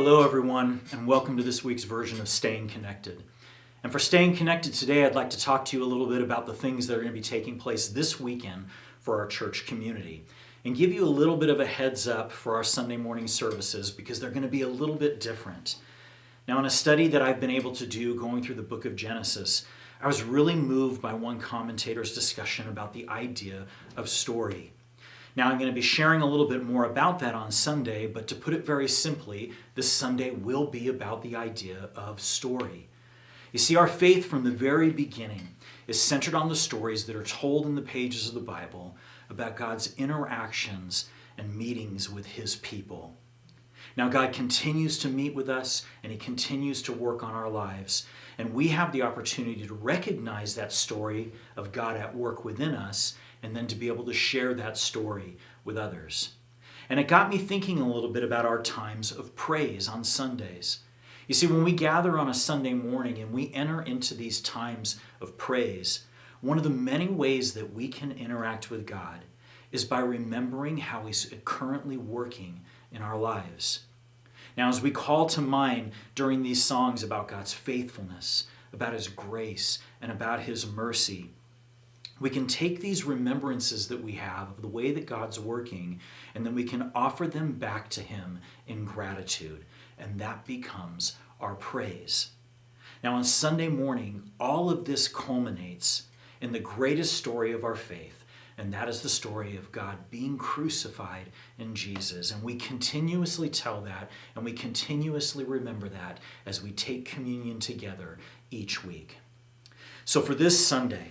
Hello, everyone, and welcome to this week's version of Staying Connected. And for Staying Connected today, I'd like to talk to you a little bit about the things that are going to be taking place this weekend for our church community and give you a little bit of a heads up for our Sunday morning services because they're going to be a little bit different. Now, in a study that I've been able to do going through the book of Genesis, I was really moved by one commentator's discussion about the idea of story. Now, I'm going to be sharing a little bit more about that on Sunday, but to put it very simply, this Sunday will be about the idea of story. You see, our faith from the very beginning is centered on the stories that are told in the pages of the Bible about God's interactions and meetings with His people. Now, God continues to meet with us, and He continues to work on our lives, and we have the opportunity to recognize that story of God at work within us and then to be able to share that story with others. And it got me thinking a little bit about our times of praise on Sundays. You see, when we gather on a Sunday morning and we enter into these times of praise, one of the many ways that we can interact with God is by remembering how He's currently working in our lives. Now, as we call to mind during these songs about God's faithfulness, about His grace, and about His mercy, we can take these remembrances that we have of the way that God's working, and then we can offer them back to Him in gratitude, and that becomes our praise. Now, on Sunday morning, all of this culminates in the greatest story of our faith, and that is the story of God being crucified in Jesus. And we continuously tell that, and we continuously remember that as we take communion together each week. So for this Sunday,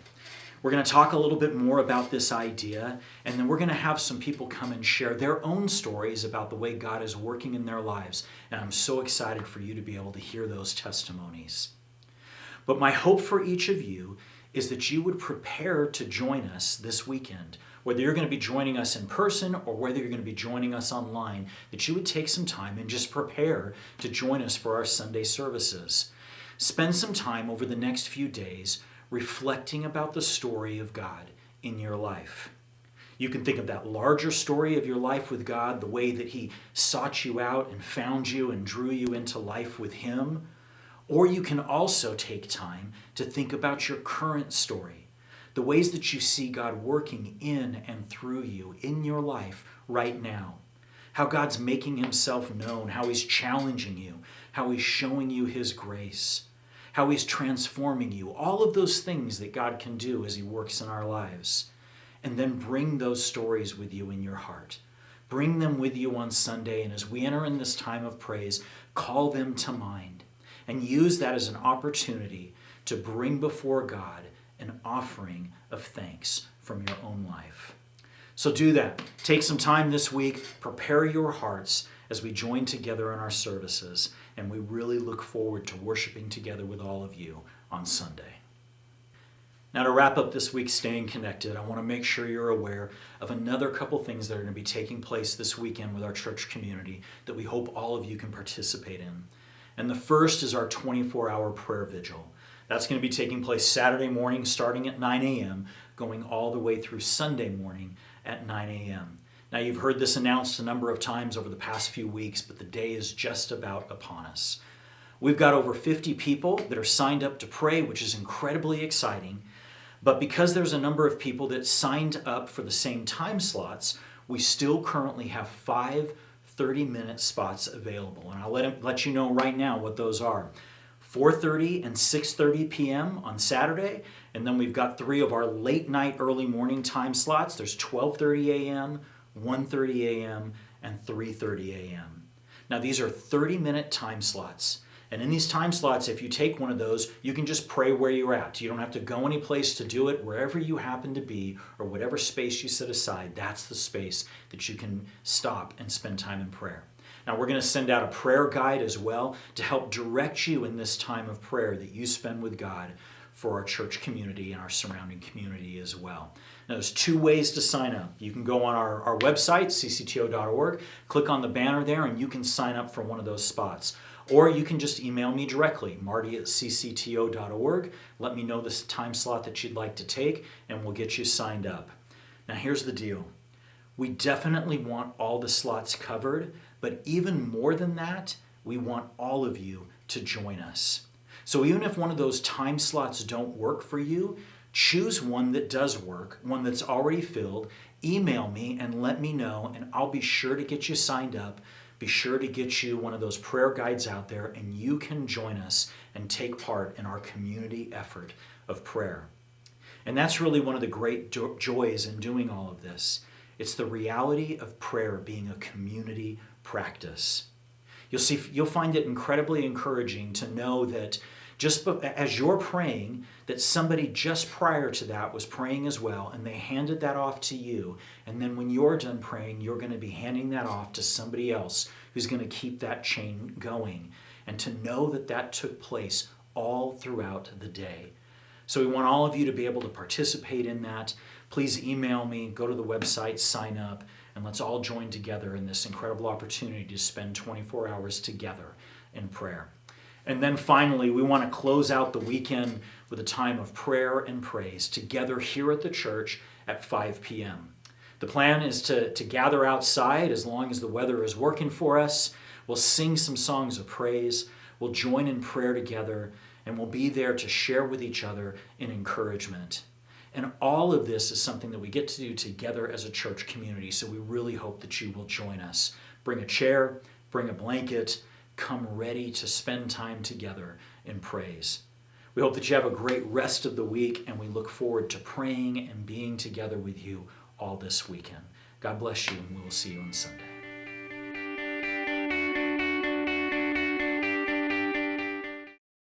we're going to talk a little bit more about this idea, and then we're going to have some people come and share their own stories about the way God is working in their lives. And I'm so excited for you to be able to hear those testimonies. But my hope for each of you is that you would prepare to join us this weekend. Whether you're going to be joining us in person or whether you're going to be joining us online, that you would take some time and just prepare to join us for our Sunday services. Spend some time over the next few days reflecting about the story of God in your life. You can think of that larger story of your life with God, the way that He sought you out and found you and drew you into life with Him. Or you can also take time to think about your current story, the ways that you see God working in and through you in your life right now. How God's making Himself known, how He's challenging you, how He's showing you His grace, how He's transforming you, all of those things that God can do as He works in our lives. And then bring those stories with you in your heart. Bring them with you on Sunday, and as we enter in this time of praise, call them to mind and use that as an opportunity to bring before God an offering of thanks from your own life. So do that. Take some time this week, prepare your hearts as we join together in our services, and we really look forward to worshiping together with all of you on Sunday. Now, to wrap up this week's Staying Connected, I want to make sure you're aware of another couple things that are going to be taking place this weekend with our church community that we hope all of you can participate in. And the first is our 24-hour prayer vigil. That's going to be taking place Saturday morning starting at 9 a.m., going all the way through Sunday morning at 9 a.m. Now, you've heard this announced a number of times over the past few weeks, but the day is just about upon us. We've got over 50 people that are signed up to pray, which is incredibly exciting. But because there's a number of people that signed up for the same time slots, we still currently have 5 30-minute spots available. And I'll let you know right now what those are. 4:30 and 6:30 p.m. on Saturday, and then we've got 3 of our late night, early morning time slots. There's 12:30 a.m., 1:30 a.m., and 3:30 a.m. Now, these are 30-minute time slots. And in these time slots, if you take one of those, you can just pray where you're at. You don't have to go any place to do it. Wherever you happen to be, or whatever space you set aside, that's the space that you can stop and spend time in prayer. Now, we're going to send out a prayer guide as well to help direct you in this time of prayer that you spend with God for our church community and our surrounding community as well. Now, there's 2 ways to sign up. You can go on our website, ccto.org, click on the banner there, and you can sign up for one of those spots. Or you can just email me directly, marty@ccto.org. Let me know the time slot that you'd like to take, and we'll get you signed up. Now, here's the deal. We definitely want all the slots covered, but even more than that, we want all of you to join us. So even if one of those time slots don't work for you, choose one that does work, one that's already filled. Email me and let me know, and I'll be sure to get you signed up. Be sure to get you one of those prayer guides out there, and you can join us and take part in our community effort of prayer. And that's really one of the great joys in doing all of this. It's the reality of prayer being a community practice. You'll find it incredibly encouraging to know that just as you're praying, that somebody just prior to that was praying as well, and they handed that off to you. And then when you're done praying, you're going to be handing that off to somebody else who's going to keep that chain going. And to know that that took place all throughout the day. So we want all of you to be able to participate in that. Please email me, go to the website, sign up, and let's all join together in this incredible opportunity to spend 24 hours together in prayer. And then finally, we want to close out the weekend with a time of prayer and praise together here at the church at 5 p.m. The plan is to gather outside as long as the weather is working for us. We'll sing some songs of praise. We'll join in prayer together, and we'll be there to share with each other in encouragement. And all of this is something that we get to do together as a church community, so we really hope that you will join us. Bring a chair, bring a blanket, come ready to spend time together in praise. We hope that you have a great rest of the week, and we look forward to praying and being together with you all this weekend. God bless you, and we will see you on Sunday.